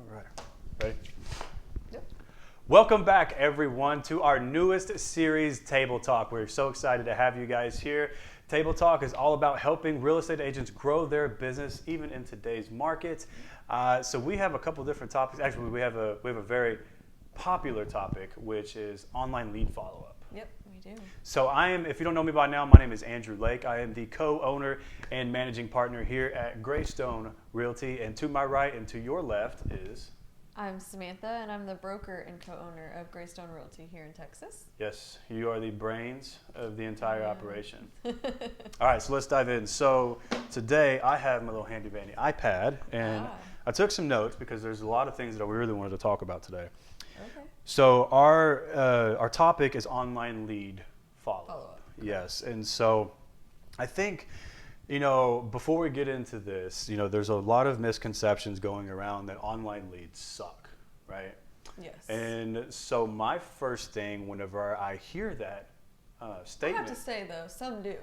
All right. Ready? Yep. Welcome back, everyone, to our newest series, Table Talk. We're so excited to have you guys here. Table Talk is all about helping real estate agents grow their business, even in today's market. So we have a couple different topics. Actually, we have a very popular topic, which is online lead follow-up. Yep, we do. So if you don't know me by now, my name is Andrew Lake. I am the co-owner and managing partner here at Greystone Realty. And to my right and to your left is... I'm Samantha, and I'm the broker and co-owner of Greystone Realty here in Texas. Yes, you are the brains of the entire operation. All right, so let's dive in. So today I have my little handy dandy iPad, and I took some notes because there's a lot of things that we really wanted to talk about today. Okay. So our topic is online lead follow-up. Yes, and so I think, before we get into this, there's a lot of misconceptions going around that online leads suck, right? Yes. And so my first thing whenever I hear that statement... I have to say, though, some do.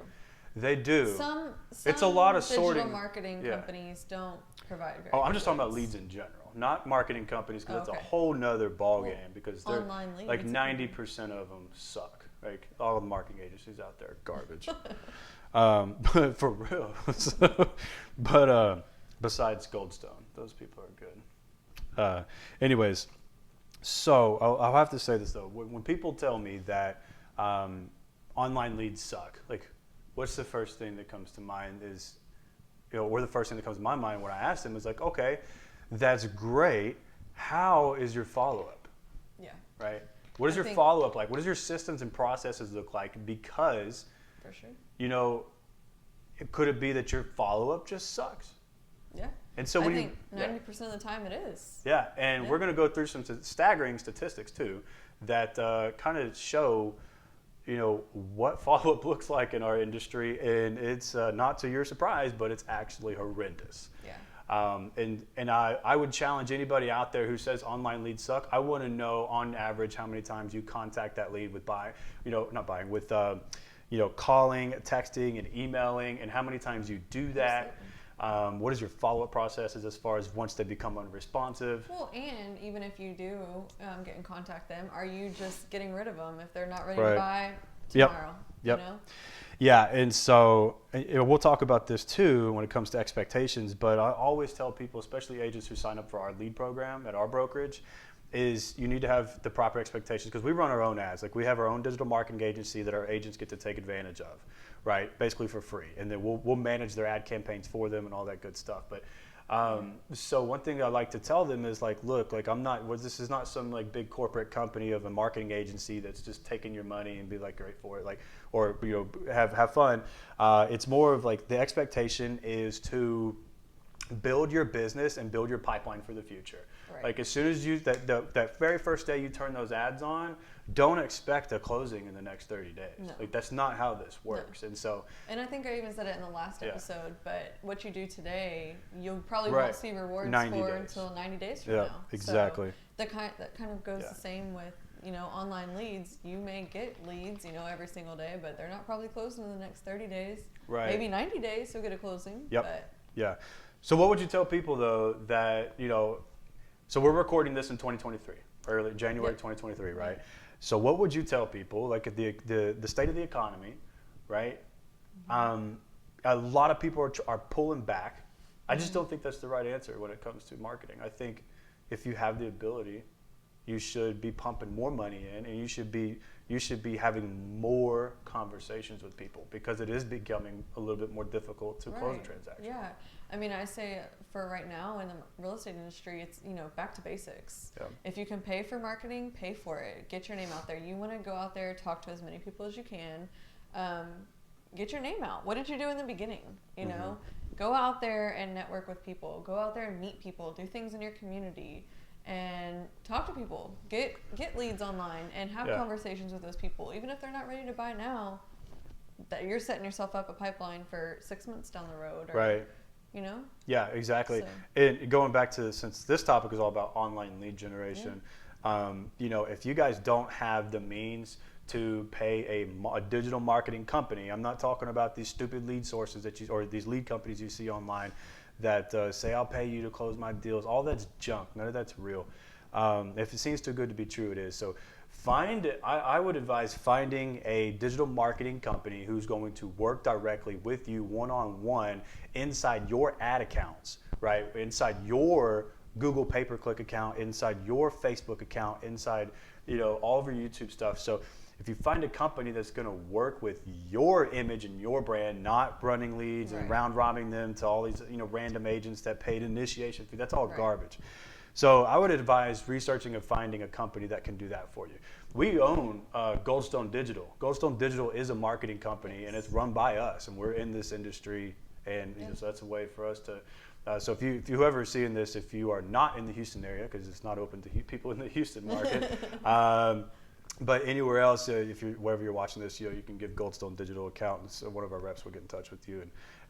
They do. Some it's a lot of digital sorting. Marketing companies don't provide very I'm good just talking about leads. leads in general, not marketing companies, because Okay. it's a whole nother ball game, because they're online leads, like 90% of them suck. Like all the marketing agencies out there are garbage. But for real. But besides Goldstone, those people are good. Anyways, so I'll have to say this though. When people tell me that online leads suck, like what's the first thing that comes to mind is, or the first thing that comes to my mind when I ask them is like, okay, that's great. How is your follow-up? Yeah. Right? What is your follow-up like? What does your systems and processes look like? Because, for sure. Could it be that your follow-up just sucks? Yeah. And so I think 90% of the time it is. Yeah, and we're going to go through some staggering statistics too that kind of show, what follow-up looks like in our industry, and it's not to your surprise, but it's actually horrendous. Yeah. And I would challenge anybody out there who says online leads suck. I want to know on average how many times you contact that lead with calling, texting, and emailing, and how many times you do that. What is your follow-up processes as far as once they become unresponsive? Well, and even if you do get in contact them, are you just getting rid of them if they're not ready to buy tomorrow? Yep. Yeah, and so we'll talk about this too when it comes to expectations, but I always tell people, especially agents who sign up for our lead program at our brokerage, is you need to have the proper expectations, because we run our own ads. Like we have our own digital marketing agency that our agents get to take advantage of, right? Basically for free. And then we'll manage their ad campaigns for them and all that good stuff. But so one thing I like to tell them is like, look, like this is not some like big corporate company of a marketing agency that's just taking your money and be like great for it, like, or have fun. It's more of like the expectation is to build your business and build your pipeline for the future. Right. Like as soon as that very first day you turn those ads on, don't expect a closing in the next 30 days. No. Like that's not how this works. No. And I think I even said it in the last episode, but what you do today, you'll probably won't see rewards for until 90 days from now. Exactly. So that kind of goes the same with, online leads. You may get leads, every single day, but they're not probably closing in the next 30 days. Right. Maybe 90 days, you'll get a closing. Yep. But yeah. So what would you tell people though that, so we're recording this in 2023, early January 2023, right? So what would you tell people, like at the state of the economy, right? A lot of people are pulling back. I just don't think that's the right answer when it comes to marketing. I think if you have the ability, you should be pumping more money in, and you should be having more conversations with people, because it is becoming a little bit more difficult to close a transaction. Yeah. I mean, I say for right now in the real estate industry, it's, back to basics. Yeah. If you can pay for marketing, pay for it. Get your name out there. You want to go out there, talk to as many people as you can. Get your name out. What did you do in the beginning? Go out there and network with people. Go out there and meet people. Do things in your community and talk to people. Get leads online and have conversations with those people. Even if they're not ready to buy now, that you're setting yourself up a pipeline for 6 months down the road. Or, Yeah, exactly. So. And going back to, since this topic is all about online lead generation, if you guys don't have the means to pay a digital marketing company, I'm not talking about these stupid lead sources or these lead companies you see online that say I'll pay you to close my deals. All that's junk. None of that's real. If it seems too good to be true, it is. So I would advise finding a digital marketing company who's going to work directly with you one-on-one inside your ad accounts, right? Inside your Google pay-per-click account, inside your Facebook account, inside, all of your YouTube stuff. So if you find a company that's going to work with your image and your brand, not running leads and round robbing them to all these, random agents that paid initiation fee, that's all garbage. So I would advise researching and finding a company that can do that for you. We own Goldstone Digital. Goldstone Digital is a marketing company, and it's run by us, and we're in this industry, and so that's a way for us to. So if you whoever is seeing this, if you are not in the Houston area, because it's not open to people in the Houston market, but anywhere else, wherever you're watching this, you can give Goldstone Digital accountants. One of our reps will get in touch with you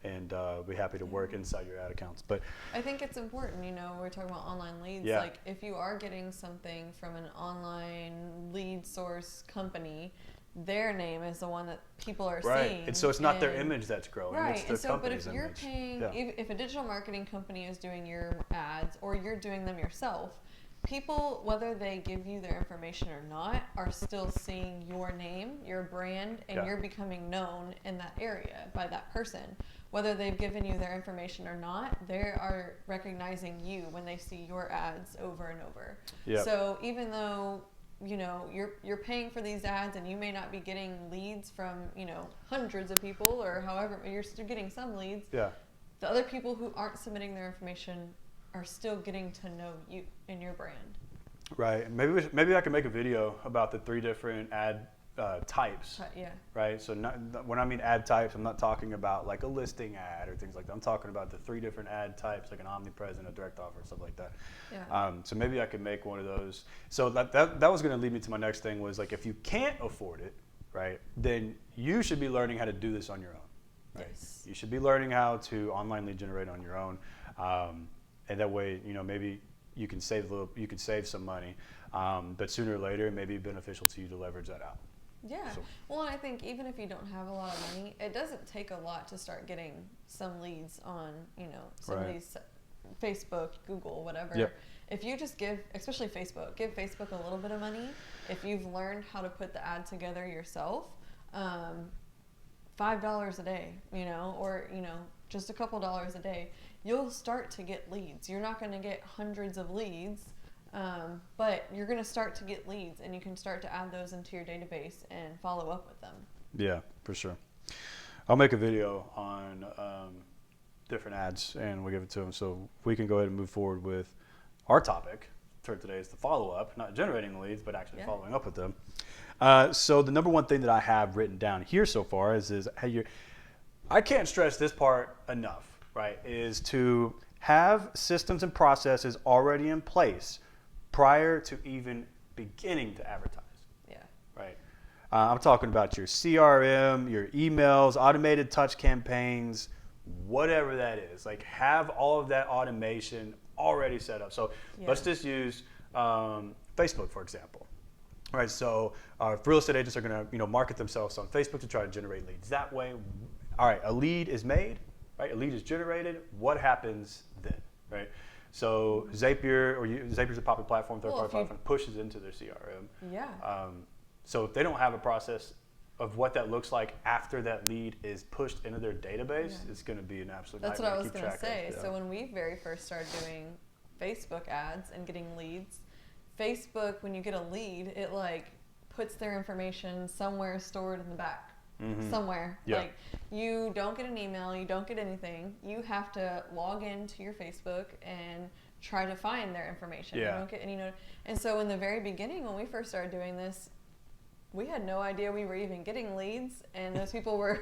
and be happy to work inside your ad accounts. But I think it's important, we're talking about online leads. Yeah. Like if you are getting something from an online lead source company, their name is the one that people are seeing. And so it's not their image that's growing. Right. It's their company's but if you're image. paying, if a digital marketing company is doing your ads or you're doing them yourself, people, whether they give you their information or not, are still seeing your name, your brand, and you're becoming known in that area by that person. Whether they've given you their information or not, they are recognizing you when they see your ads over and over. Yep. So even though you're paying for these ads and you may not be getting leads from hundreds of people or however, you're still getting some leads. Yeah. The other people who aren't submitting their information are still getting to know you and your brand. Right. Maybe I can make a video about the 3 different ad types. Yeah. Right. So when I mean ad types, I'm not talking about like a listing ad or things like that. I'm talking about the 3 different ad types, like an omnipresent, a direct offer, stuff like that. Yeah. So maybe I could make one of those. So that was going to lead me to my next thing, was like, if you can't afford it, right, then you should be learning how to do this on your own. Right. Yes. You should be learning how to online lead generate on your own. And that way, maybe you can save some money, but sooner or later, it may be beneficial to you to leverage that out. Yeah. So. Well, and I think even if you don't have a lot of money, it doesn't take a lot to start getting some leads on, some of these Facebook, Google, whatever. Yep. If you just give Facebook a little bit of money. If you've learned how to put the ad together yourself, $5 a day, or, just a couple dollars a day, you'll start to get leads. You're not going to get hundreds of leads, but you're going to start to get leads, and you can start to add those into your database and follow up with them. Yeah, for sure. I'll make a video on different ads, and we'll give it to them. So we can go ahead and move forward with our topic for today is the follow-up, not generating leads, but actually following up with them. So the number one thing that I have written down here so far is hey, I can't stress this part enough, right, is to have systems and processes already in place prior to even beginning to advertise. Yeah. Right. I'm talking about your CRM, your emails, automated touch campaigns, whatever that is. Like, have all of that automation already set up. So let's just use Facebook, for example. All right. So real estate agents are going to market themselves on Facebook to try to generate leads that way. All right. A lead is made. Right, a lead is generated. What happens then? Right. So Zapier's a popular platform, third-party platform, pushes into their CRM. Yeah. So if they don't have a process of what that looks like after that lead is pushed into their database, it's going to be an absolute nightmare. That's what I was going to say. Yeah. So when we very first started doing Facebook ads and getting leads, Facebook, when you get a lead, it puts their information somewhere stored in the back. Mm-hmm. Somewhere. Yeah. Like, you don't get an email, you don't get anything. You have to log into your Facebook and try to find their information. Yeah. You don't get any and so in the very beginning, when we first started doing this, we had no idea we were even getting leads, and those people were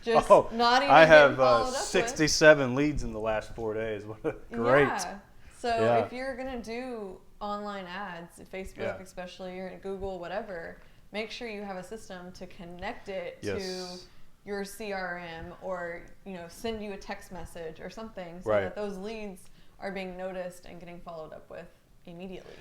just not even. I have 67 leads in the last 4 days. What a great. Yeah. So if you're gonna do online ads, Facebook especially, or Google, whatever, make sure you have a system to connect it to your CRM, or send you a text message or something, so that those leads are being noticed and getting followed up with immediately.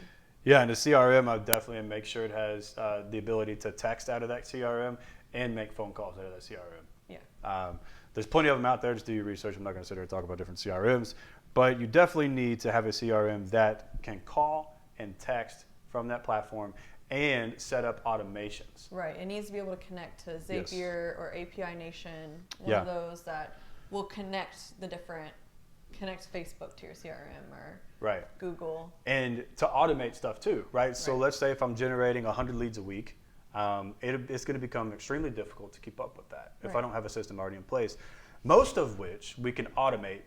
Yeah, and the CRM, I would definitely make sure it has the ability to text out of that CRM and make phone calls out of that CRM. Yeah. There's plenty of them out there. Just do your research. I'm not going to sit here and talk about different CRMs, but you definitely need to have a CRM that can call and text from that platform and set up automations. Right. It needs to be able to connect to Zapier or API Nation, one of those that will connect Facebook to your CRM or Google. And to automate stuff too, right? So let's say if I'm generating 100 leads a week, it's going to become extremely difficult to keep up with that if I don't have a system already in place, most of which we can automate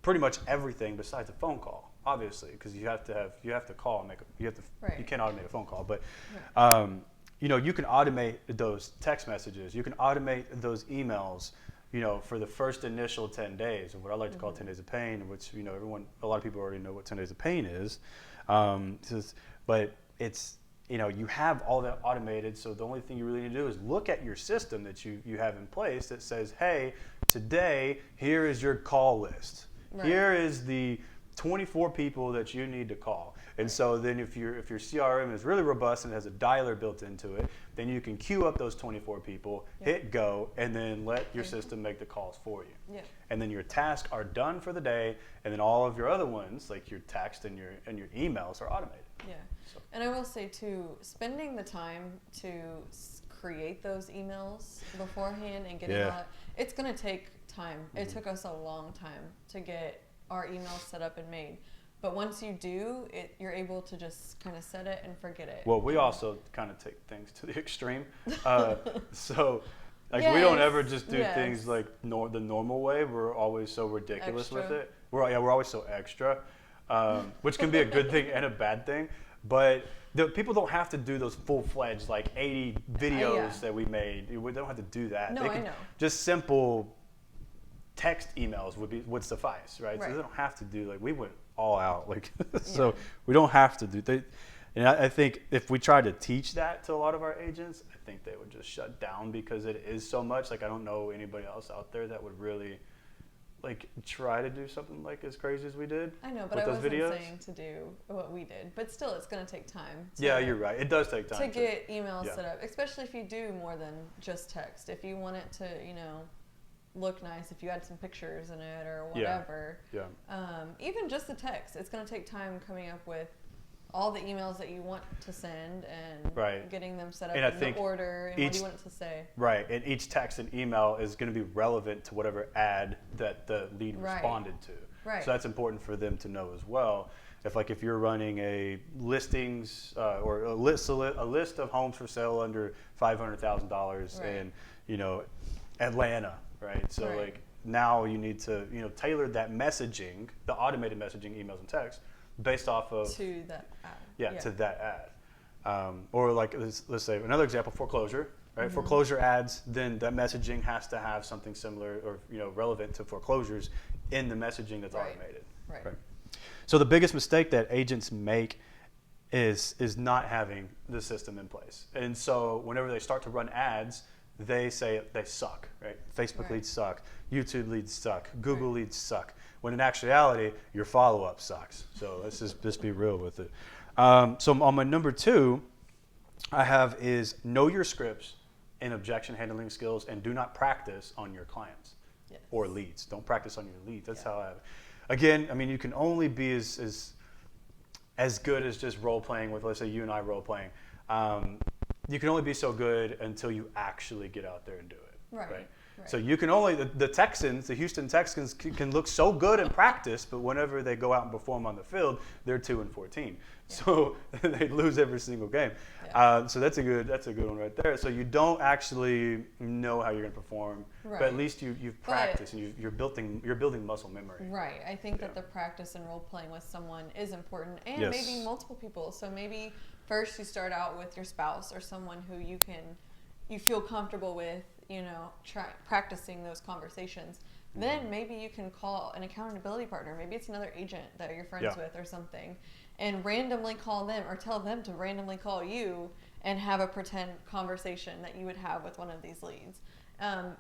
pretty much everything besides a phone call, obviously, because you have to call and you can't automate a phone call, but you know, you can automate those text messages, you can automate those emails, you know, for the first initial 10 days, or what I like to call 10 days of pain, which, you know, a lot of people already know what 10 days of pain is, but it's, you know, you have all that automated, so the only thing you really need to do is look at your system that you have in place that says, hey, today, here is your call list. Here is the 24 people that you need to call. And so then if your CRM is really robust and has a dialer built into it, then you can queue up those 24 people, hit go, and then let your system make the calls for you. Yeah. And then your tasks are done for the day, and then all of your other ones, like your text and your emails, are automated. Yeah. So. And I will say too, spending the time to create those emails beforehand and get it out, it's going to take time. It took us a long time to get our emails set up and made. But once you do, you're able to just kind of set it and forget it. Well, we also kind of take things to the extreme. So, like, we don't ever just do things like the normal way. We're always so ridiculous with it. We're always so extra, which can be a good thing and a bad thing. But people don't have to do those full-fledged, like, 80 videos that we made. They don't have to do that. No, I know. Just simple text emails would suffice, right? So they don't have to do, like, we went all out, like, so we don't have to do. And I think if we tried to teach that to a lot of our agents, I think they would just shut down because it is so much. Like, I don't know anybody else out there that would really, like, try to do something like as crazy as we did. I know, but I wasn't saying to do what we did. But still, it's going to take time. Yeah, you're right. It does take time to get emails set up, especially if you do more than just text. If you want it to, you know, look nice, if you add some pictures in it or whatever. Even just the text, it's going to take time coming up with all the emails that you want to send and getting them set up in the order and what you want it to say. Right, and each text and email is going to be relevant to whatever ad that the lead responded to. Right. So that's important for them to know as well. If you're running a listings or a list of homes for sale under $500,000 in, you know, Atlanta, right? So like now you need to, you know, tailor that messaging, the automated messaging, emails and texts, based off of to that ad. To that ad. Or like let's say another example, foreclosure, right? Foreclosure ads, then that messaging has to have something similar or, you know, relevant to foreclosures in the messaging that's automated. Right. So the biggest mistake that agents make is not having the system in place. And so whenever they start to run ads, they say they suck, right? Facebook leads suck, YouTube leads suck, Google leads suck. When in actuality, your follow-up sucks. So let's just be real with it. So on my number 2, I have is know your scripts and objection handling skills, and do not practice on your clients or leads. Don't practice on your leads. That's how I have it. Again, I mean, you can only be as good as just role playing with, let's say you and I role playing. You can only be so good until you actually get out there and do it. Right. So you can only, the Houston Texans can look so good in practice, but whenever they go out and perform on the field, they're 2-14. So they lose every single game. So that's a good one right there. So you don't actually know how you're going to perform, but at least you've practiced and you're building muscle memory. Right. I think that the practice and role playing with someone is important, and maybe multiple people. So maybe first you start out with your spouse or someone who you feel comfortable with, you know, practicing those conversations. Then maybe you can call an accountability partner. Maybe it's another agent that you're friends with or something, and randomly call them or tell them to randomly call you and have a pretend conversation that you would have with one of these leads.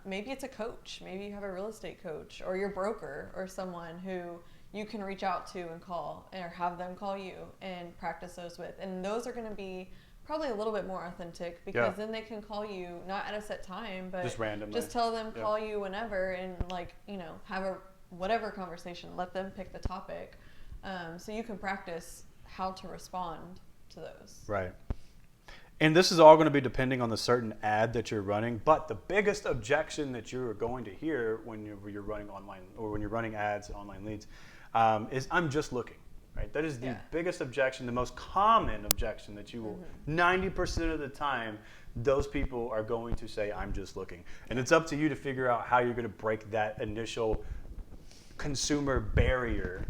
Maybe it's a coach. Maybe you have a real estate coach or your broker or someone who you can reach out to and call, or have them call you and practice those with. And those are going to be probably a little bit more authentic, because then they can call you not at a set time, but just randomly. Just tell them call you whenever, and like, you know, have a whatever conversation. Let them pick the topic, so you can practice how to respond to those. Right. And this is all going to be depending on the certain ad that you're running. But the biggest objection that you're going to hear when you're running online, or when you're running ads, online leads, is I'm just looking. Right? That is the biggest objection, the most common objection that you will, 90% of the time, those people are going to say, I'm just looking. And it's up to you to figure out how you're going to break that initial consumer barrier,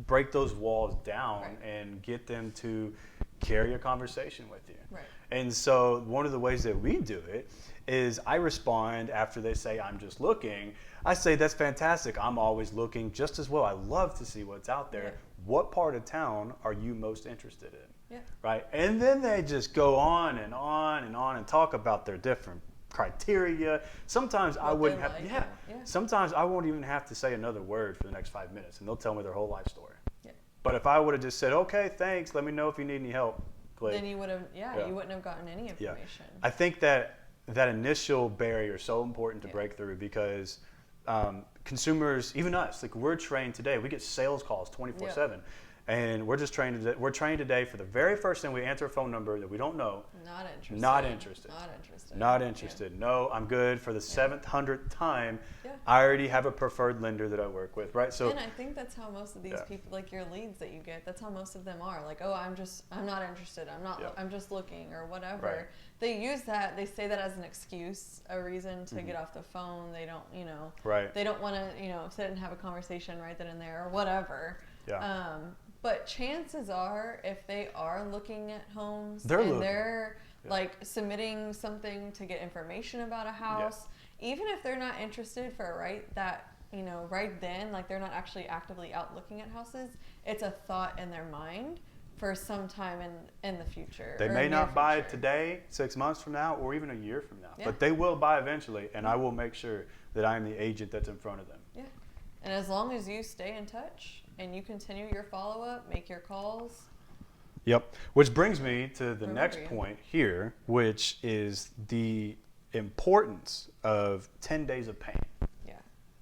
break those walls down, and get them to carry a conversation with you. Right. And so one of the ways that we do it is I respond after they say, I'm just looking. I say, that's fantastic. I'm always looking just as well. I love to see what's out there. What part of town are you most interested in? Right? And then they just go on and on and on and talk about their different criteria. Sometimes I wouldn't have, sometimes I won't even have to say another word for the next 5 minutes, and they'll tell me their whole life story. But if I would have just said, okay, thanks, let me know if you need any help, click. Then you would have, you wouldn't have gotten any information. I think that initial barrier is so important to break through, because consumers, even us, like we're trained today, we get sales calls 24/7. And we're just trained today. We're trained today for the very first thing we answer a phone number that we don't know. Not interested. Not interested. Not interested. Not interested. No, I'm good for the 700th time. I already have a preferred lender that I work with, right? So, and I think that's how most of these people, like your leads that you get, that's how most of them are. Like, oh, I'm not interested. I'm just looking, or whatever. Right. They use that. They say that as an excuse, a reason to get off the phone. They don't, they don't want to, sit and have a conversation right then and there, or whatever. Yeah. But chances are, if they are looking at homes, they're like submitting something to get information about a house, even if they're not interested for right then, like they're not actually actively out looking at houses, it's a thought in their mind for some time in the future. They may not buy today, 6 months from now, or even a year from now, but they will buy eventually, and I will make sure that I am the agent that's in front of them. Yeah. And as long as you stay in touch and you continue your follow-up, make your calls. Yep. Which brings me to the next point here, which is the importance of 10 days of pain. Yeah.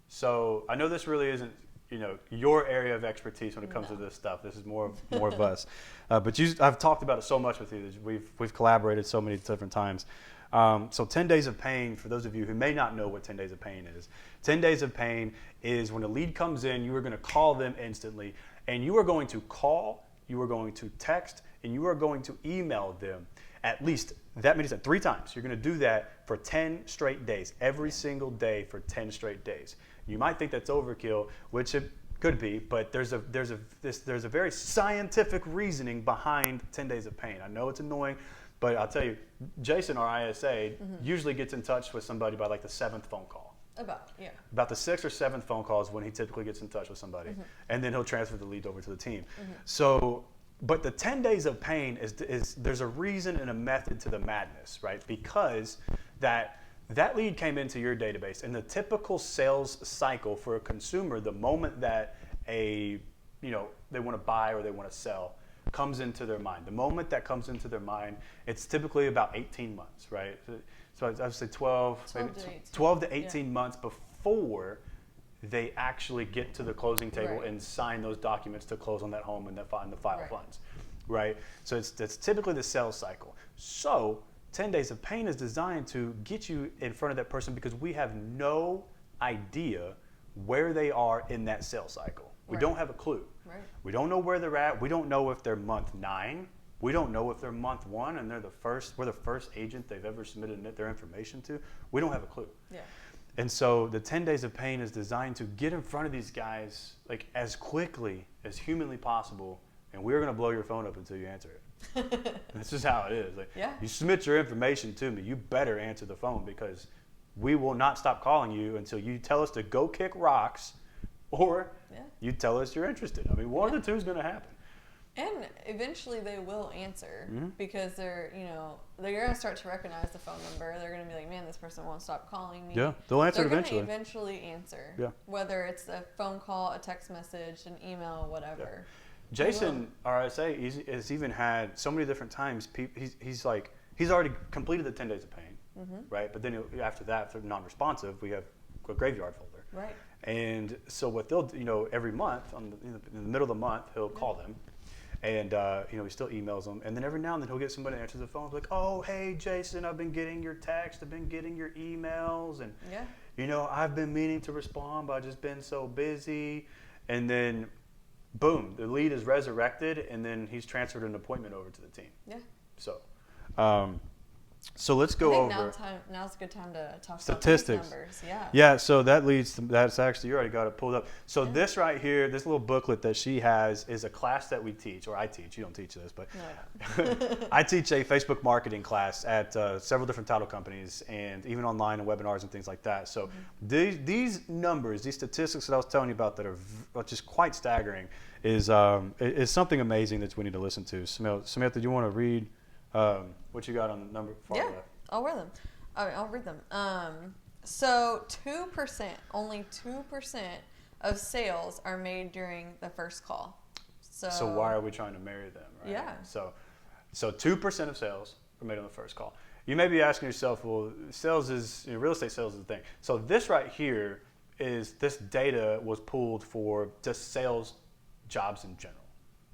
So I know this really isn't, your area of expertise when it comes to this stuff. This is more of us. But I've talked about it so much with you. We've collaborated so many different times. So 10 days of pain, for those of you who may not know what 10 days of pain is, 10 days of pain is when a lead comes in, you are going to call them instantly, and you are going to call, you are going to text, and you are going to email them at least, that means that 3 times. You're going to do that for 10 straight days, every single day for 10 straight days. You might think that's overkill, which it could be, but there's a very scientific reasoning behind 10 days of pain. I know it's annoying, but I'll tell you, Jason, our ISA, usually gets in touch with somebody by like the 7th phone call. About the 6th or 7th phone call is when he typically gets in touch with somebody, and then he'll transfer the lead over to the team. So, but the 10 days of pain is there's a reason and a method to the madness, right? Because that lead came into your database, and the typical sales cycle for a consumer, the moment that they want to buy or they want to sell, comes into their mind. The moment that comes into their mind, it's typically about 18 months, right? So I would say 12 to 18 months before they actually get to the closing table and sign those documents to close on that home and find the file funds, right? So that's typically the sales cycle. So 10 days of pain is designed to get you in front of that person, because we have no idea where they are in that sales cycle. We don't have a clue. Right. We don't know where they're at. We don't know if they're month 9. We don't know if they're month 1 and we're the first agent they've ever submitted their information to. We don't have a clue. Yeah. And so the 10 days of pain is designed to get in front of these guys like as quickly as humanly possible, and we're going to blow your phone up until you answer it. This is how it is. Like, you submit your information to me, you better answer the phone, because we will not stop calling you until you tell us to go kick rocks, or you tell us you're interested. I mean, one of the two is going to happen. And eventually they will answer, because they're going to start to recognize the phone number. They're going to be like, man, this person won't stop calling me. Yeah, they'll answer eventually. They're going to eventually answer. Yeah. Whether it's a phone call, a text message, an email, whatever. Jason, RSA, has even had so many different times. He's already completed the 10 days of pain, right? But then after that, if they're non-responsive, we have a graveyard folder. Right. And so what they'll do, every month, in the middle of the month, he'll call them. And, he still emails them. And then every now and then he'll get somebody to answer the phone. Like, oh, hey, Jason, I've been getting your text. I've been getting your emails. And, I've been meaning to respond, but I've just been so busy. And then, boom, the lead is resurrected. And then he's transferred an appointment over to the team. Yeah. So let's go over. Now's a good time to talk statistics. About these numbers. Yeah. So that leads to, that's actually, you already got it pulled up. So this right here, this little booklet that she has is a class that we teach, or I teach. You don't teach this, but I teach a Facebook marketing class at several different title companies, and even online and webinars and things like that. So these numbers, these statistics that I was telling you about that are just quite staggering is something amazing that we need to listen to. Samantha, do you want to read what you got on the number far left? I'll read them. So 2%, only 2% of sales are made during the first call. So why are we trying to marry them, right? Yeah. So 2% of sales are made on the first call. You may be asking yourself, well, sales is, real estate sales is the thing. So this right here is, this data was pulled for just sales jobs in general,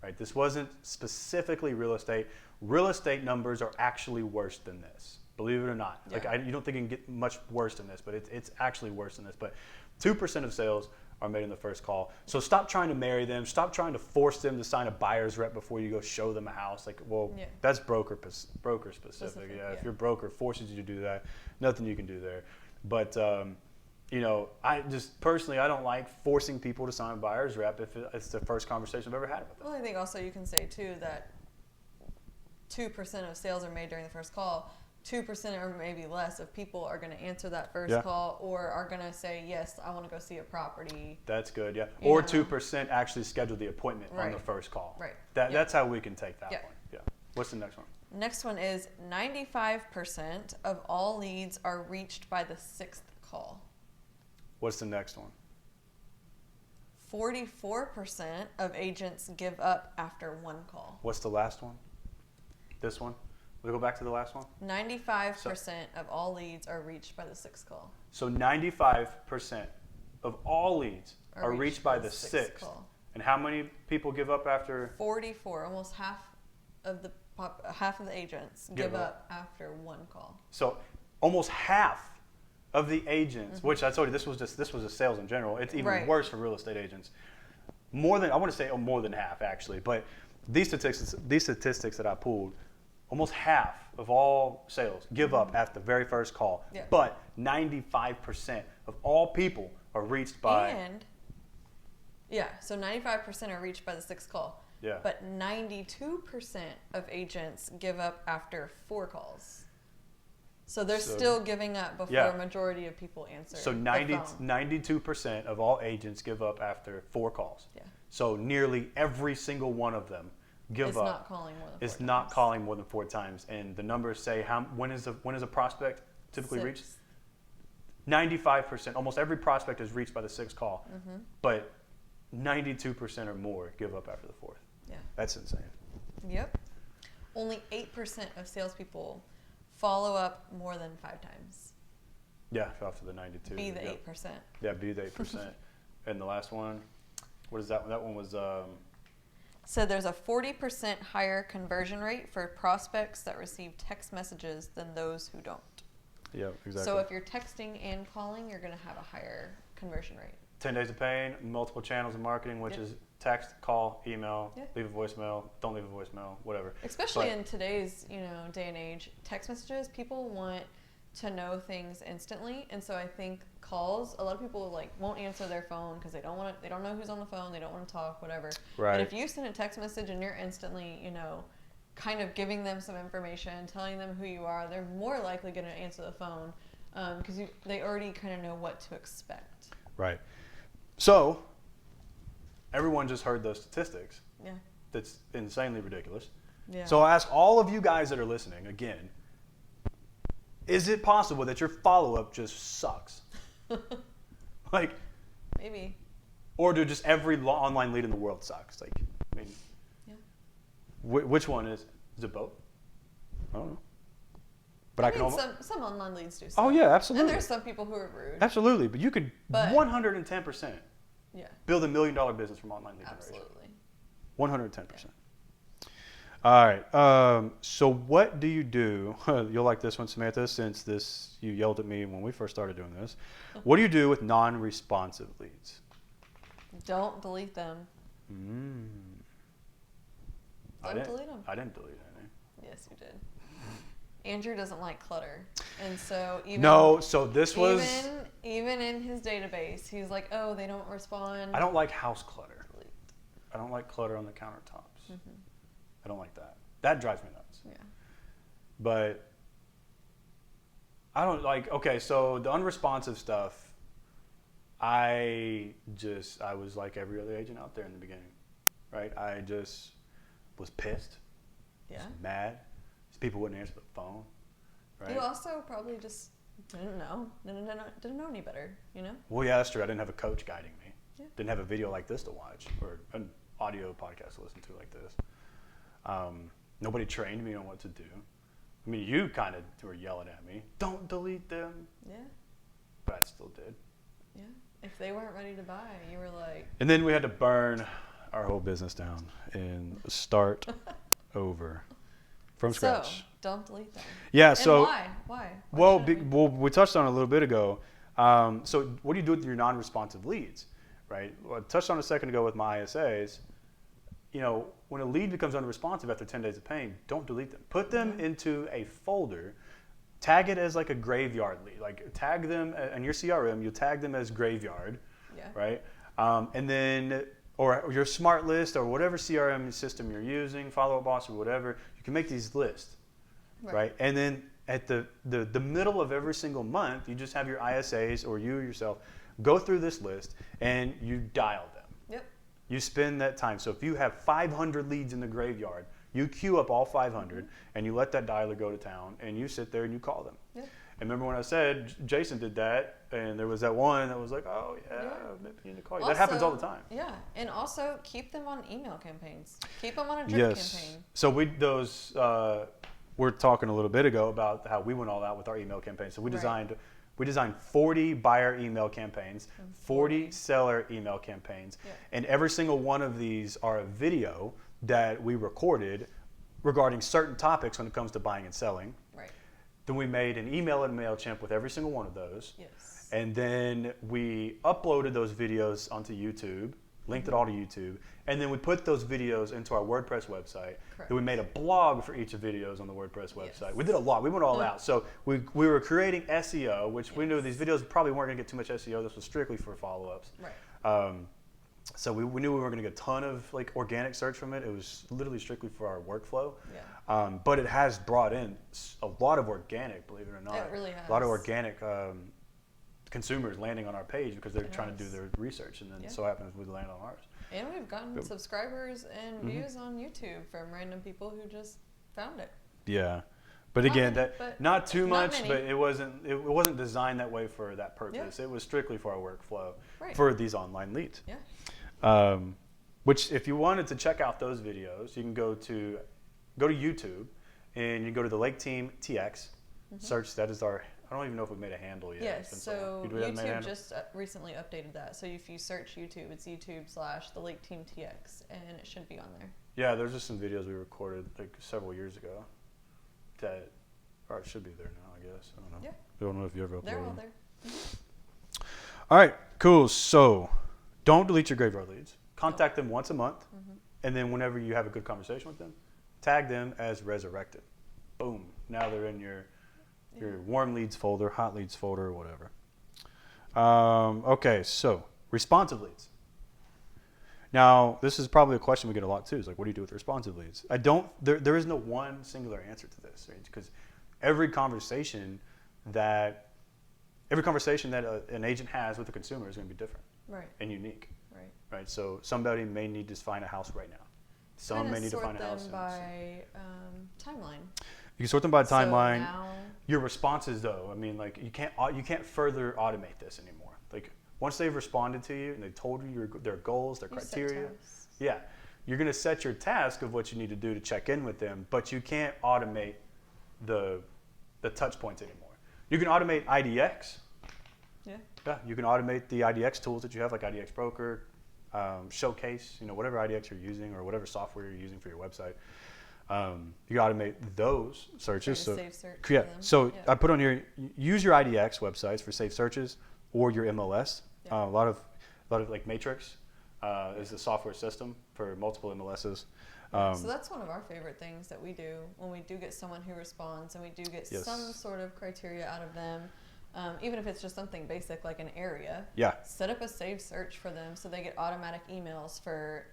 right? This wasn't specifically real estate. Real estate numbers are actually worse than this, believe it or not. Yeah. You don't think it can get much worse than this, but it's actually worse than this. But 2% of sales are made in the first call. So stop trying to marry them. Stop trying to force them to sign a buyer's rep before you go show them a house. That's broker specific. Yeah, if your broker forces you to do that, nothing you can do there. But I just personally, I don't like forcing people to sign a buyer's rep if it's the first conversation I've ever had with them. Well, I think also you can say too that 2% of sales are made during the first call. 2% or maybe less of people are going to answer that first call or are going to say, yes, I want to go see a property. That's good, yeah. Or 2% actually schedule the appointment on the first call. Right. That's how we can take that one. Yeah. What's the next one? Next one is 95% of all leads are reached by the 6th call. What's the next one? 44% of agents give up after one call. What's the last one? This one? We'll go back to the last one. 95% of all leads are reached by the 6th call. So 95% of all leads are reached by the 6th call. And how many people give up after? 44. Almost half of the agents give up after one call. So almost half of the agents, which I told you this was a sales in general. It's even worse for real estate agents. More than half actually, but these statistics that I pulled, almost half of all sales give up at the very first call. Yeah. But 95% of all people are reached by. So 95% are reached by the 6th call. Yeah. But 92% of agents give up after 4 calls. So they're still giving up before a majority of people answer. So 92% of all agents give up after 4 calls. Yeah. So nearly every single one of them give up. It's not calling more than 4 times. Calling more than 4 times. And the numbers say when is a prospect typically reached? 95%. Almost every prospect is reached by the 6th call. Mm-hmm. But 92% or more give up after the 4th. Yeah. That's insane. Yep. Only 8% of salespeople follow up more than 5 times. Yeah, after the 92. Be the 8%. Yeah, be the 8%. And the last one, what is that one? That one was... So there's a 40% higher conversion rate for prospects that receive text messages than those who don't. Yeah, exactly. So if you're texting and calling, you're going to have a higher conversion rate. 10 days of pain, multiple channels of marketing, which is text, call, email, leave a voicemail, don't leave a voicemail, whatever. Especially in today's day and age, text messages, people want to know things instantly, and so I think calls, a lot of people won't answer their phone because they don't know who's on the phone, they don't want to talk, whatever. Right. But if you send a text message and you're instantly kind of giving them some information, telling them who you are, they're more likely going to answer the phone because they already kind of know what to expect. Right. So everyone just heard those statistics. Yeah. That's insanely ridiculous. Yeah. So I'll ask all of you guys that are listening again, is it possible that your follow-up just sucks? Maybe. Or do just every online lead in the world sucks? Which one is it both? I don't know. But I can almost... some online leads do. Oh yeah, absolutely. And there's some people who are rude. Absolutely, but you could 110% build $1 million business from online lead generation. Absolutely. 110%. All right. So what do you do? You'll like this one, Samantha, since you yelled at me when we first started doing this. What do you do with non-responsive leads? Don't delete them. Don't delete them. I didn't delete any. Yes, you did. Andrew doesn't like clutter, and so even in his database, he's like, oh, they don't respond. I don't like house clutter. I don't like clutter on the countertops. I don't like that. That drives me nuts. Yeah. But I don't like. Okay, so the unresponsive stuff, I was like every other agent out there in the beginning, right? I just was pissed. Yeah. Was mad. People wouldn't answer the phone, right? You also probably just didn't know any better, you know? Well, yeah, that's true. I didn't have a coach guiding me. Yeah. Didn't have a video like this to watch or an audio podcast to listen to like this. Nobody trained me on what to do. I mean, you kind of were yelling at me, don't delete them. Yeah. But I still did. Yeah. If they weren't ready to buy, you were like... And then we had to burn our whole business down and start over. From scratch. So, don't delete them. Yeah, and so... Why? Well, we touched on it a little bit ago. So what do you do with your non-responsive leads, right? Well, I touched on it a second ago with my ISAs. You know, when a lead becomes unresponsive after 10 days of paying, don't delete them. Put them into a folder. Tag it as like a graveyard lead. Like tag them in your CRM. You'll tag them as graveyard, right? And then... or your smart list or whatever CRM system you're using, Follow Up Boss or whatever, you can make these lists, right? And then at the middle of every single month, you just have your ISAs or you yourself go through this list and you dial them. Yep. You spend that time. So if you have 500 leads in the graveyard, you queue up all 500 and you let that dialer go to town and you sit there and you call them. Yep. And remember when I said Jason did that, and there was that one that was like, oh, maybe I need to call you. Also, that happens all the time. Yeah, and also keep them on email campaigns. Keep them on a drip campaign. So we're talking a little bit ago about how we went all out with our email campaign. So we designed 40 buyer email campaigns, 40 seller email campaigns, and every single one of these are a video that we recorded regarding certain topics when it comes to buying and selling. Right. Then we made an email and MailChimp with every single one of those. Yes. And then we uploaded those videos onto YouTube, linked it all to YouTube, and then we put those videos into our WordPress website. Correct. Then we made a blog for each of the videos on the WordPress website. We did a lot. We went all out. So we were creating SEO, which we knew these videos probably weren't going to get too much SEO. This was strictly for follow-ups. Right. So we knew we were going to get a ton of like organic search from it. It was literally strictly for our workflow. Yeah. But it has brought in a lot of organic, believe it or not. It really has. A lot of organic consumers landing on our page because they're trying to do their research, and then so happens we land on ours. And we've gotten subscribers and views on YouTube from random people who just found it. Yeah. But again, not too much, but it wasn't designed that way for that purpose. Yeah. It was strictly for our workflow for these online leads. Yeah. Which, if you wanted to check out those videos, you can go to YouTube, and you go to the Lake Team TX. Search that is our. I don't even know if we made a handle yet. Yes. So YouTube just recently updated that. So if you search YouTube, it's YouTube/the Lake Team TX, and it should be on there. Yeah, there's just some videos we recorded like several years ago. That, or it should be there now, I guess. I don't know. Yeah. I don't know if you ever uploaded They're all them. there. All right, cool. So don't delete your graveyard leads. Contact them once a month, and then whenever you have a good conversation with them, tag them as resurrected. Boom. Now they're in your warm leads folder, hot leads folder, or whatever. Okay, so responsive leads. Now, this is probably a question we get a lot too. Is like, what do you do with responsive leads? There is no one singular answer to this, right? Because every conversation that an agent has with a consumer is going to be different, and unique, right? So somebody may need to find a house right now. Some may need to find a house. Sort them by timeline. You can sort them by timeline. So now, your responses, though, I mean, like you can't further automate this anymore. Like once they've responded to you and they told you their goals, their criteria, you're going to set your task of what you need to do to check in with them, but you can't automate the touch points anymore. You can automate IDX. Yeah, you can automate the IDX tools that you have, like IDX Broker, Showcase, whatever IDX you're using or whatever software you're using for your website. You can automate those searches. So safe search So I put on here, use your IDX websites for safe searches or your MLS. A lot of like Matrix is the software system for multiple MLSs. So that's one of our favorite things that we do when we do get someone who responds and we do get some sort of criteria out of them. Even if it's just something basic like an area, set up a saved search for them so they get automatic emails for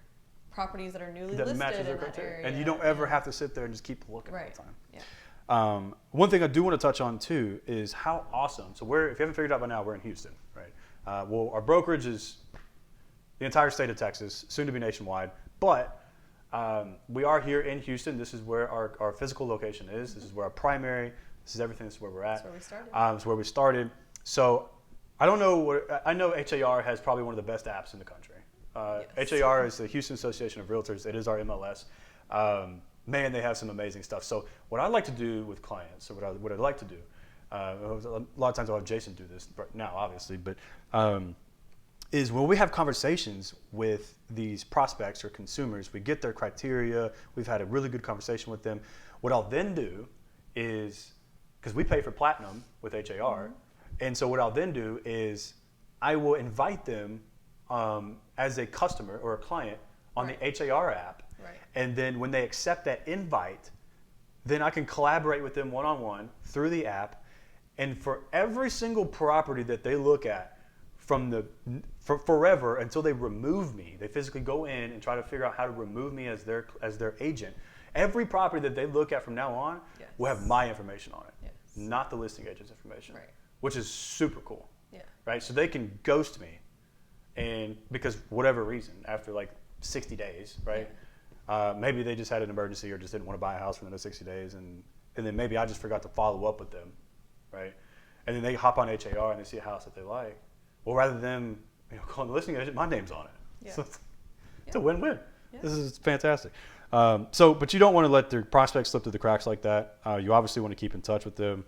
properties that are newly listed matches their in that criteria. area. And you don't ever have to sit there and just keep looking all the time. Yeah. One thing I do want to touch on too is how awesome. So if you haven't figured out by now, we're in Houston, right? Well, our brokerage is the entire state of Texas, soon to be nationwide, but we are here in Houston. This is where our physical location is. This is where our primary. This is everything. This is where we're at. That's where we started. It's where we started. So I don't know I know HAR has probably one of the best apps in the country. HAR is the Houston Association of Realtors. It is our MLS. Man, they have some amazing stuff. So what I like to do with clients, or what I'd like to do, a lot of times I'll have Jason do this now, obviously, but is when we have conversations with these prospects or consumers, we get their criteria, we've had a really good conversation with them. What I'll then do is, because we pay for platinum with HAR, and so what I'll then do is I will invite them as a customer or a client on the HAR app. Right. And then when they accept that invite, then I can collaborate with them one-on-one through the app. And for every single property that they look at for forever until they remove me, they physically go in and try to figure out how to remove me as their agent. Every property that they look at from now on will have my information on it, not the listing agent's information, which is super cool. Right? So they can ghost me, and because whatever reason, after like 60 days, right? Maybe they just had an emergency or just didn't want to buy a house for another 60 days, and then maybe I just forgot to follow up with them, right? And then they hop on HAR and they see a house that they like. Well, rather than calling the listing agent, my name's on it. So it's a win-win. This is fantastic. But you don't want to let their prospects slip through the cracks like that. You obviously want to keep in touch with them,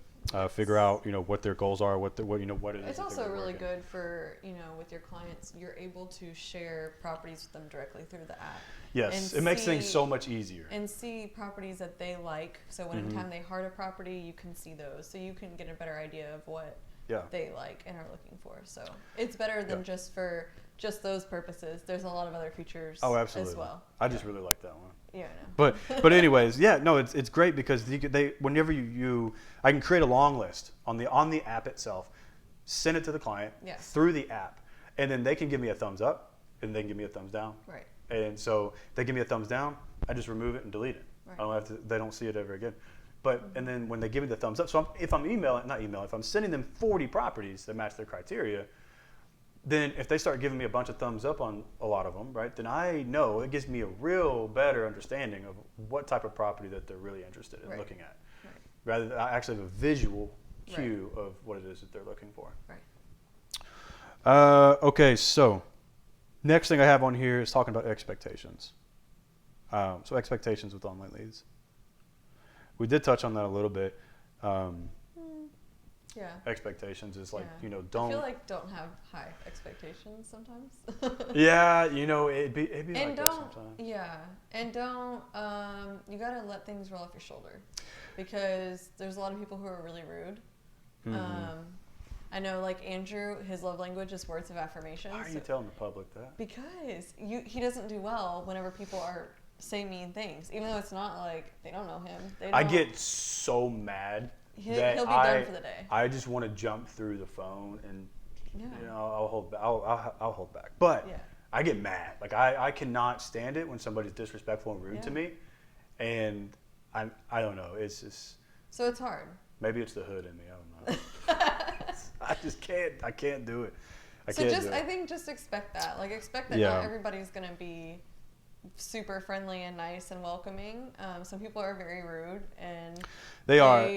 figure out what their goals are, what it is. It's also really good for with your clients. You're able to share properties with them directly through the app. Yes, it makes things so much easier. And see properties that they like. So when anytime they heart a property, you can see those. So you can get a better idea of what they like and are looking for. So it's better than just for just those purposes. There's a lot of other features as well. I just really like that one. Yeah, I know. But anyways, it's great because whenever I can create a long list on the app itself, send it to the client through the app, and then they can give me a thumbs up and they can give me a thumbs down. Right. And so they give me a thumbs down, I just remove it and delete it. Right. I don't have to. They don't see it ever again. But and then when they give me the thumbs up, so if I'm sending them 40 properties that match their criteria, then if they start giving me a bunch of thumbs up on a lot of them, right, then I know it gives me a real better understanding of what type of property that they're really interested in looking at. Right. Rather than I actually have a visual cue of what it is that they're looking for. Right. Okay, so next thing I have on here is talking about expectations. So expectations with online leads. We did touch on that a little bit. Expectations is like, don't. I feel like don't have high expectations sometimes. It'd be like that sometimes. Yeah, and don't. You gotta let things roll off your shoulder, because there's a lot of people who are really rude. I know, like Andrew, his love language is words of affirmation. Why are you telling the public that? Because he doesn't do well whenever people are say mean things, even though it's not like they don't know him. I get so mad. He'll be done for the day. I just want to jump through the phone and I'll hold back. I'll hold back. But I get mad. Like I cannot stand it when somebody's disrespectful and rude to me, and I don't know. It's just so it's hard. Maybe it's the hood in me. I don't know. I just can't. I can't do it. I think just expect that. Like expect that not everybody's gonna be super friendly and nice and welcoming. Some people are very rude and they are.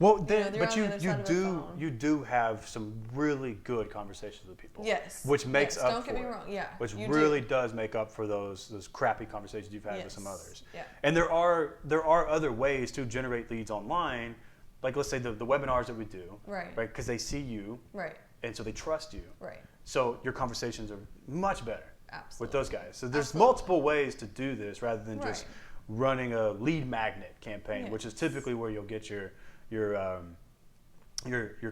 Well, then, they're but on the other side of the phone. you do have some really good conversations with people. Yes. Which makes up Don't for get me it. wrong. Yeah. Which really does make up for those crappy conversations you've had with some others. Yeah. And there are other ways to generate leads online, like let's say the webinars that we do. Right. Right. Because they see you. Right. And so they trust you. Right. So your conversations are much better. Absolutely. With those guys. So there's Absolutely. multiple ways to do this rather than just Right. running a lead magnet campaign, which is Yes. typically where you'll get your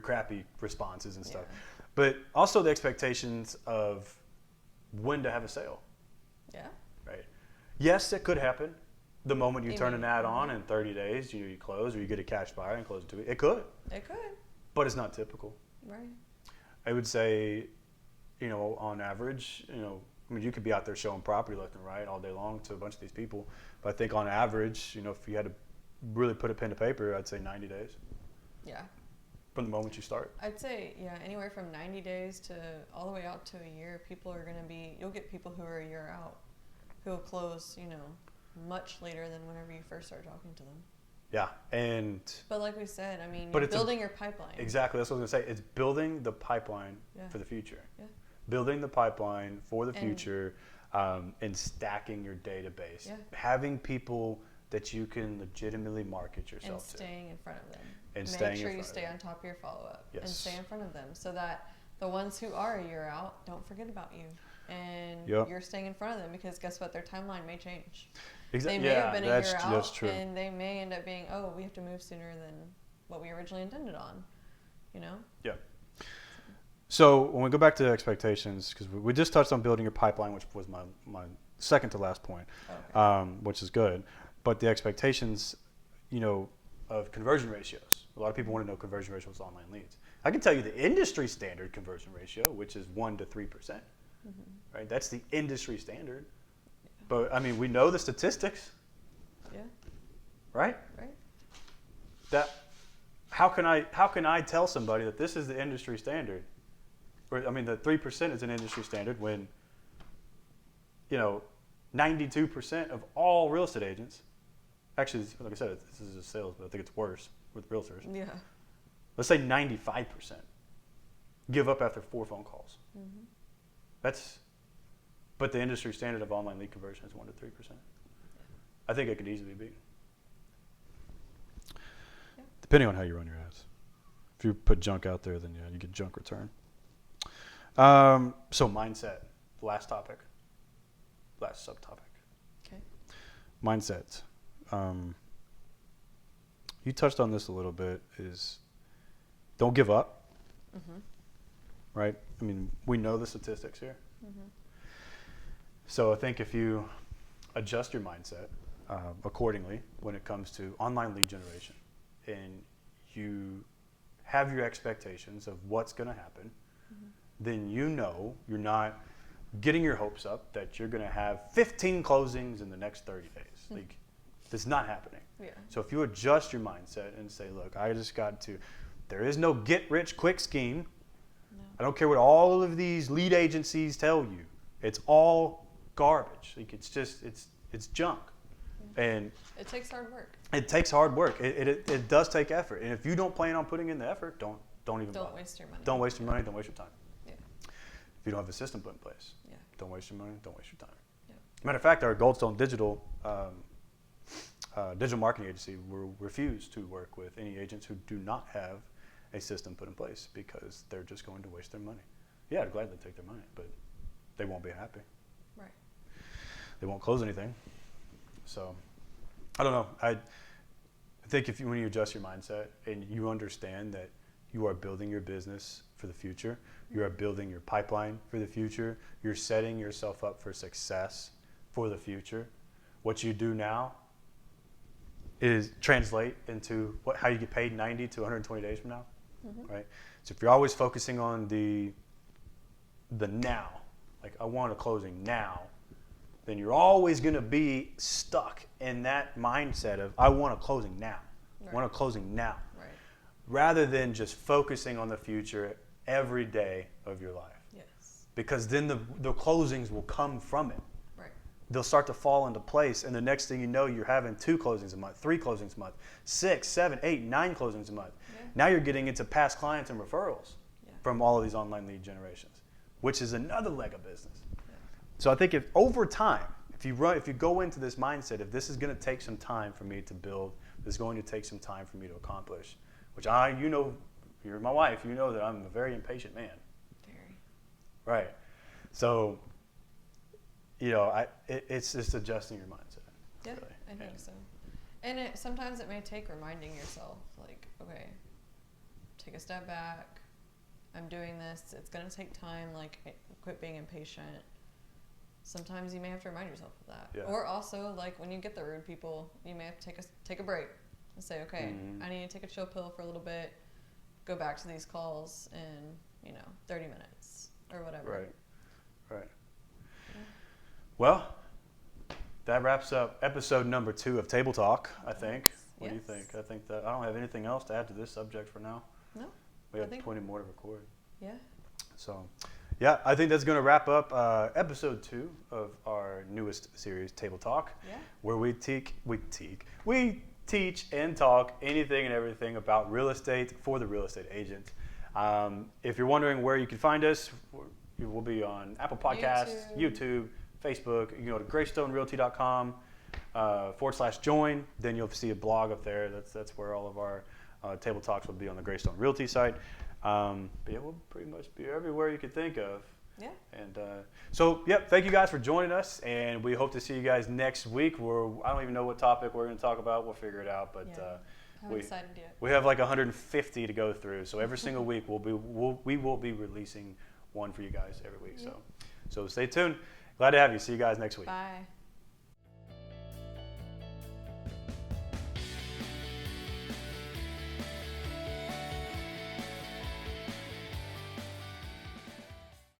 crappy responses and stuff. Yeah. But also the expectations of when to have a sale. Yeah. Right. Yes, it could happen. The moment you turn an ad Immediately. on in 30 days, you close, or you get a cash buyer and close it to it. It could, It could. but it's not typical. Right. I would say, on average, I mean, you could be out there showing property left and right all day long to a bunch of these people. But I think on average, if you had to really put a pen to paper, I'd say 90 days Yeah. from the moment you start. I'd say, anywhere from 90 days to all the way out to a year, people are going to you'll get people who are a year out who will close, much later than whenever you first start talking to them. Yeah. But like we said, I mean, But you're it's building your pipeline. Exactly. That's what I was going to say. It's building the pipeline for the future. Yeah. Building the pipeline for the future and stacking your database. Yeah. Having people that you can legitimately market yourself And to. staying in front of them. And Make staying sure in you front stay of on top of your follow-up. Yes. And stay in front of them so that the ones who are a year out don't forget about you. And you're staying in front of them because guess what? Their timeline may change. Exactly. They may have been a year out, that's true. and they may end up being, we have to move sooner than what we originally intended on, Yeah. So when we go back to expectations, because we just touched on building your pipeline, which was my second to last point, which is good. But the expectations, of conversion ratios. A lot of people want to know conversion ratios of online leads. I can tell you the industry standard conversion ratio, which is 1 to 3%. Right? That's the industry standard. But I mean, we know the statistics. Yeah. Right? Right. How can I tell somebody that this is the industry standard? Or, I mean, the 3% is an industry standard when 92% of all real estate agents, actually, like I said, this is just sales, but I think it's worse with realtors. Yeah. Let's say 95% give up after 4 phone calls. But the industry standard of online lead conversion is 1 to 3%. I think it could easily be. Yeah. Depending on how you run your ads. If you put junk out there, then you get junk return. So mindset, last topic, last subtopic. Okay. Mindset. You touched on this a little bit, is don't give up, right? I mean, we know the statistics here. So I think if you adjust your mindset accordingly when it comes to online lead generation, and you have your expectations of what's going to happen, then you're not getting your hopes up that you're going to have 15 closings in the next 30 days. Like, that's not happening. Yeah. So if you adjust your mindset and say, look, there is no get-rich-quick scheme. No. I don't care what all of these lead agencies tell you. It's all garbage. Like, it's junk. Yeah. And it takes hard work. It takes hard work. It does take effort. And if you don't plan on putting in the effort, don't even bother. Don't waste your money. Don't waste your money. Don't waste your time. Yeah. If you don't have a system put in place, Yeah. don't waste your money. Don't waste your time. Yeah. Matter of fact, our Goldstone Digital digital marketing agency will refuse to work with any agents who do not have a system put in place because they're just going to waste their money. Yeah, I'd gladly take their money, but they won't be happy. Right. They won't close anything. So, I don't know. I think when you adjust your mindset and you understand that you are building your business for the future, you are building your pipeline for the future, you're setting yourself up for success for the future. What you do now is translate into how you get paid 90 to 120 days from now, right? So if you're always focusing on the now, like I want a closing now, then you're always going to be stuck in that mindset of I want a closing now. Right. I want a closing now. Right. Rather than just focusing on the future every day of your life. Yes. Because then the closings will come from it. Right. they'll start to fall into place. And the next thing you know, you're having 2 closings a month, 3 closings a month, 6, 7, 8, 9 closings a month. Yeah. Now you're getting into past clients and referrals from all of these online lead generations, which is another leg of business. Yeah. So I think if over time, if you go into this mindset, if this is going to take some time for me to build, this is going to take some time for me to accomplish, which you're my wife, you know that I'm a very impatient man. Very. Right. So, it's just adjusting your mindset. Yeah, really. I think so. And sometimes it may take reminding yourself, like, okay, take a step back. I'm doing this. It's going to take time. Like, quit being impatient. Sometimes you may have to remind yourself of that. Yeah. Or also, like, when you get the rude people, you may have to take a break and say, okay, I need to take a chill pill for a little bit, go back to these calls in, 30 minutes or whatever. Right. Yeah. Well, that wraps up episode number 2 of Table Talk, I think. What do you think? I think that I don't have anything else to add to this subject for now. No. We have plenty more to record. Yeah. So, yeah, I think that's going to wrap up episode 2 of our newest series, Table Talk, where we teach and talk anything and everything about real estate for the real estate agent. If you're wondering where you can find us, we'll be on Apple Podcasts, YouTube, Facebook. You can go to greystonerealty.com /join. Then you'll see a blog up there. That's where all of our table talks will be on the Greystone Realty site. But yeah, we'll pretty much be everywhere you could think of. Yeah. And thank you guys for joining us, and we hope to see you guys next week. I don't even know what topic we're going to talk about. We'll figure it out. But haven't decided yet. We have like 150 to go through, so every single week we will be releasing one for you guys every week. So stay tuned. Glad to have you. See you guys next week. Bye.